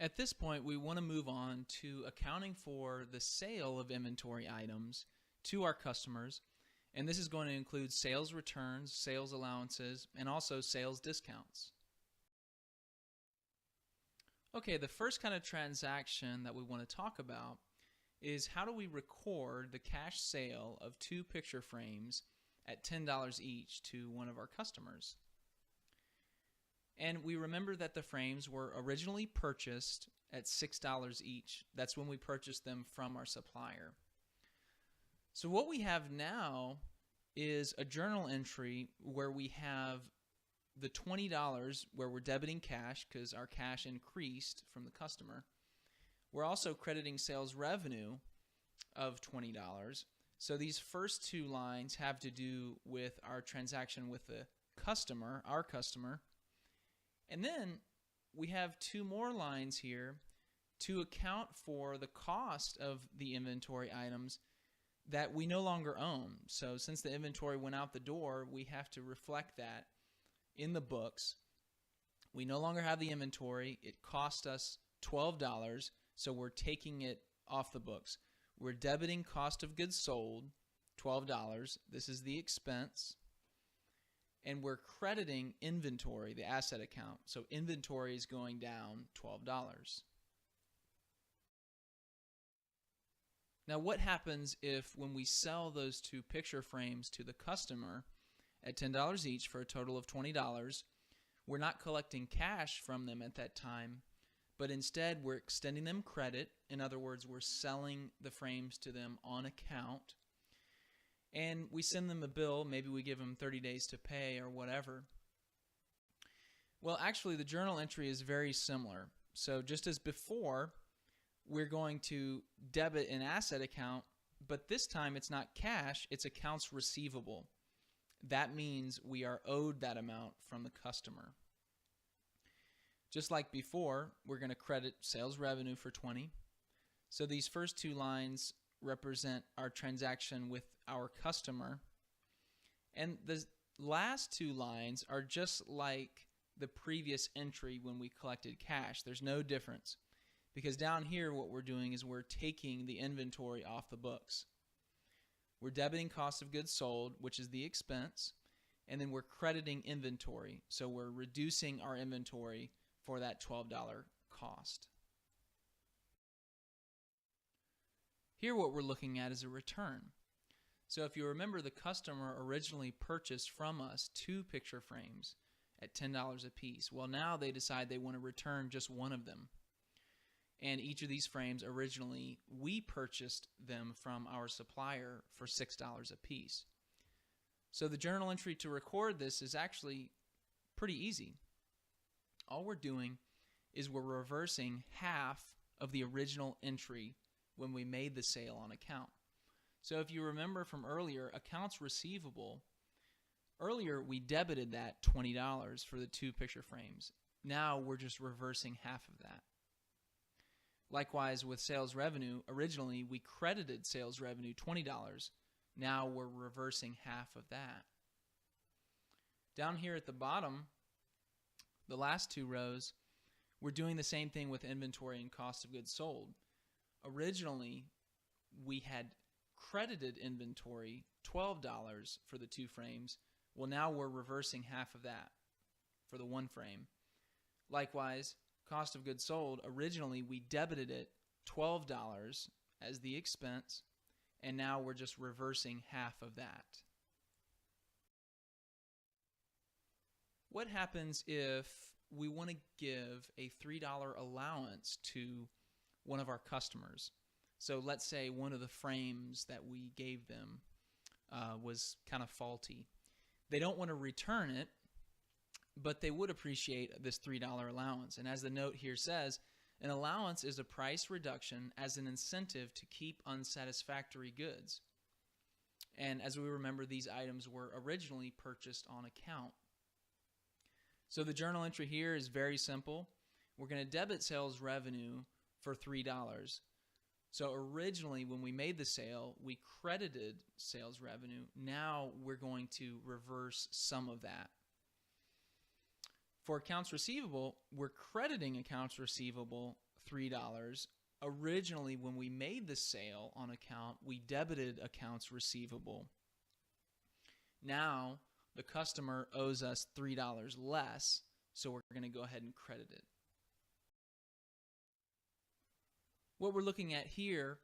At this point, we want to move on to accounting for the sale of inventory items to our customers, and this is going to include sales returns, sales allowances, and also sales discounts. Okay, the first kind of transaction that we want to talk about is how do we record the cash sale of 2 picture frames at $10 each to one of our customers. And we remember that the frames were originally purchased at $6 each. That's when we purchased them from our supplier. So what we have now is a journal entry where we have the $20 where we're debiting cash because our cash increased from the customer. We're also crediting sales revenue of $20. So these first 2 lines have to do with our transaction with the customer, our customer. And then we have 2 more lines here to account for the cost of the inventory items that we no longer own. So since the inventory went out the door, we have to reflect that in the books. We no longer have the inventory. It cost us $12, so we're taking it off the books. We're debiting cost of goods sold, $12. This is the expense. And we're crediting inventory, the asset account. So inventory is going down $12. Now what happens if when we sell those 2 picture frames to the customer at $10 each for a total of $20, we're not collecting cash from them at that time, but instead we're extending them credit. In other words, we're selling the frames to them on account. And we send them a bill, maybe we give them 30 days to pay or whatever. Well, actually the journal entry is very similar. So just as before, we're going to debit an asset account, but this time it's not cash, it's accounts receivable. That means we are owed that amount from the customer. Just like before, we're going to credit sales revenue for $20. So these first 2 lines represent our transaction with our customer. And the last 2 lines are just like the previous entry when we collected cash. There's no difference because down here what we're doing is we're taking the inventory off the books. We're debiting cost of goods sold, which is the expense, and then we're crediting inventory. So we're reducing our inventory for that $12 cost. Here what we're looking at is a return. So if you remember, the customer originally purchased from us 2 picture frames at $10 a piece. Well, now they decide they want to return just one of them. And each of these frames, originally, we purchased them from our supplier for $6 a piece. So the journal entry to record this is actually pretty easy. All we're doing is we're reversing half of the original entry when we made the sale on account. So if you remember from earlier, accounts receivable, earlier we debited that $20 for the 2 picture frames. Now we're just reversing half of that. Likewise with sales revenue, originally we credited sales revenue $20. Now we're reversing half of that. Down here at the bottom, the last 2 rows, we're doing the same thing with inventory and cost of goods sold. Originally, we had credited inventory $12 for the 2 frames. Well, now we're reversing half of that for the 1 frame. Likewise, cost of goods sold, originally we debited it $12 as the expense, and now we're just reversing half of that. What happens if we want to give a $3 allowance to one of our customers? So let's say one of the frames that we gave them was kind of faulty. They don't want to return it, but they would appreciate this $3 allowance. And as the note here says, an allowance is a price reduction as an incentive to keep unsatisfactory goods. And as we remember, these items were originally purchased on account. So the journal entry here is very simple. We're going to debit sales revenue for $3. So originally when we made the sale, we credited sales revenue. Now we're going to reverse some of that. For accounts receivable, we're crediting accounts receivable $3. Originally, when we made the sale on account, we debited accounts receivable. Now, the customer owes us $3 less, so we're going to go ahead and credit it. What we're looking at here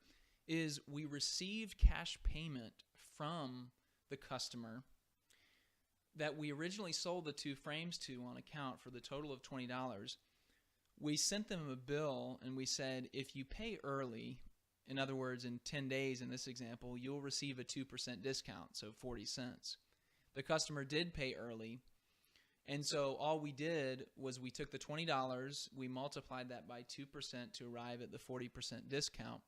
is we received cash payment from the customer that we originally sold the 2 frames to on account for the total of $20. We sent them a bill and we said, if you pay early, in other words, in 10 days in this example, you'll receive a 2% discount, so 40 cents. The customer did pay early, and so all we did was we took the $20, we multiplied that by 2% to arrive at the 40% discount,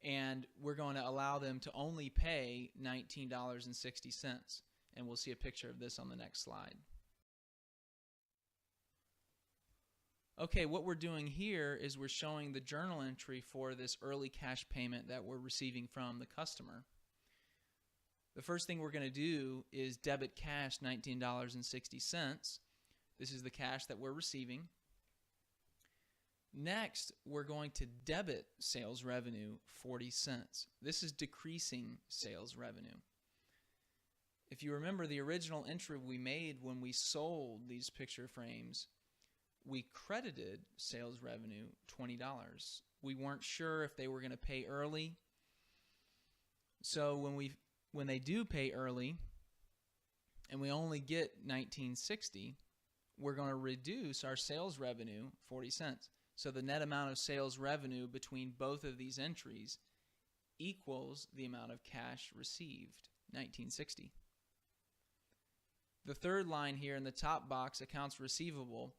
and we're going to allow them to only pay $19.60, and we'll see a picture of this on the next slide. Okay, what we're doing here is we're showing the journal entry for this early cash payment that we're receiving from the customer. The first thing we're going to do is debit cash $19.60. This is the cash that we're receiving. Next, we're going to debit sales revenue 40 cents. This is decreasing sales revenue. If you remember the original entry we made when we sold these picture frames, we credited sales revenue $20. We weren't sure if they were going to pay early. So when they do pay early and we only get $19.60, we're going to reduce our sales revenue 40 cents. So the net amount of sales revenue between both of these entries equals the amount of cash received, $19.60. The third line here in the top box, accounts receivable,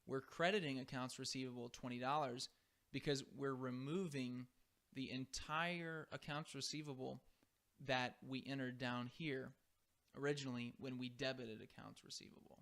we're crediting accounts receivable $20 because we're removing the entire accounts receivable that we entered down here originally when we debited accounts receivable.